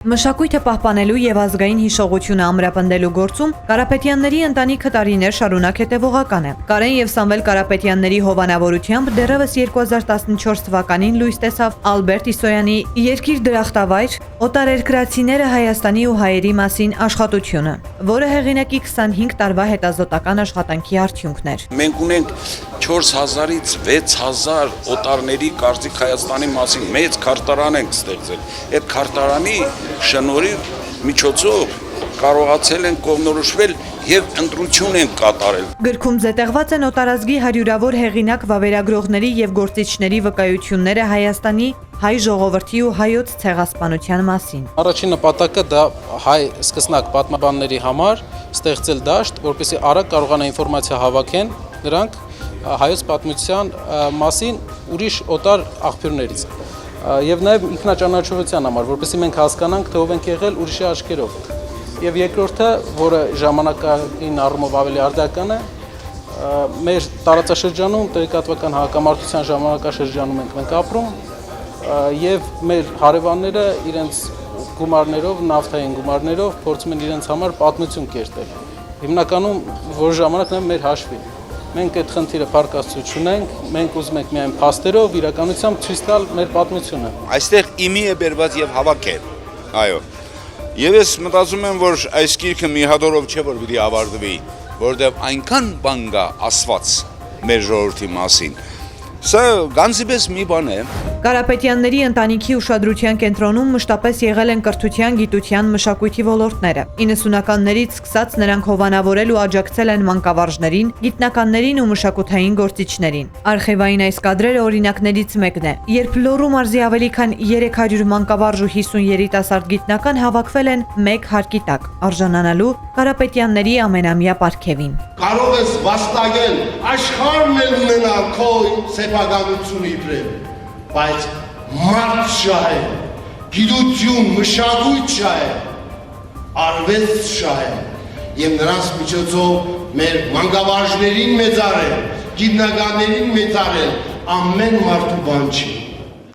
Մշակույթը պահպանելու եւ ազգային հիշողությունը ամրապնդելու գործում Կարապետյանների ընտանիքը տարիներ շարունակ հետևողական է։ Կարեն եւ Սամվել Կարապետյանների հովանավորությամբ դեռևս 2014 թվականին լույս տեսավ Ալբերտ Իսոյանի «Երկիր դրախտավայր. օտարերկրացիները Հայաստանի ու հայերի մասին» աշխատությունը, որը հեղինակի 25 տարվա հետազոտական աշխատանքի արդյունքն էր։ Մենք ունենք 4000-ից 6000 օտարների կարծիք Հայաստանի մասին մեծ քարտարան ենք ստեղծել։ Այդ քարտարանի շնորհիվ միջոցով կարողացել են կողմնորոշվել եւ ընտրություն են կատարել։ Գրքում զետեղված են օտարազգի հարյուրավոր հեղինակ վավերագրողների եւ գործիչների վկայությունները Հայաստանի հայ ժողովրդի ու հայոց ցեղասպանության մասին։ Առաջին նպատակը դա հայ սկսնակ պատմաբանների համար ստեղծել դաշտ, որպեսզի արագ կարողանան ինֆորմացիա հավաքեն նրանք հայոց պատմության մասին ուրիշ օտար աղբյուրներից եւ նաեւ ինքնաճանաչողության համար, որպեսզի մենք հասկանանք, թե ով ենք եղել ուրիշի աչքերով։ Եվ երկրորդը, որը ժամանակային առումով ավելի արդական է, մեր տարածաշրջանում տեղեկատվական հակամարտության ժամանակաշրջանում ենք ապրում եւ մեր հարևանները իրենց գումարներով, նավթային գումարներով փորձում են իրենց համար պատմություն կերտել։ Հիմնականում որ ժամանակ նաեւ մեր հաշվին։ Մենք այդ խնդիրը փառկաստու չունենք, մենք ուզում ենք միայն փաստերով, իրականությամբ ցույց տալ մեր պատմությունը։ Այստեղ իմի է բերված եւ հավաքել։ Այո։ Եվ ես մտածում եմ, որ այս գիրքը մի հատորով չէ, որ պիտի ավարտվի, որովհետեւ այնքան բան կա ասված մեր ժողովրդի մասին։ Սա գանձիպես մի բան է։ Կարապետյանների ընտանիքի ուշադրության կենտրոնում մշտապես եղել են կրթության, գիտության, մշակույթի ոլորտները։ 90-ականներից սկսած նրանք հովանավորել ու աջակցել են մանկավարժներին, գիտնականներին ու մշակութային գործիչներին։ Արխիվային այս կադրերը օրինակներից մեկն է, երբ Լոռու մարզի ավելի քան 300 մանկավարժ ու 50 երիտասարդ գիտնական հավաքվել են մեկ հարկի տակ, արժանանալու Կարապետյանների ամենամյա պարգևին։ Կարող ես վաստակել աշխարհն էլ ունենալ քո սեփականությունը իբրև, բայց մարդ շահ է, գիտություն, մշակույթ շահ է, արվեստ շահ է, եւ նրանց միջոցով մեր մանկավարժներին մեծարել, գիտնականներին մեծարել ամեն մարդու բան չի։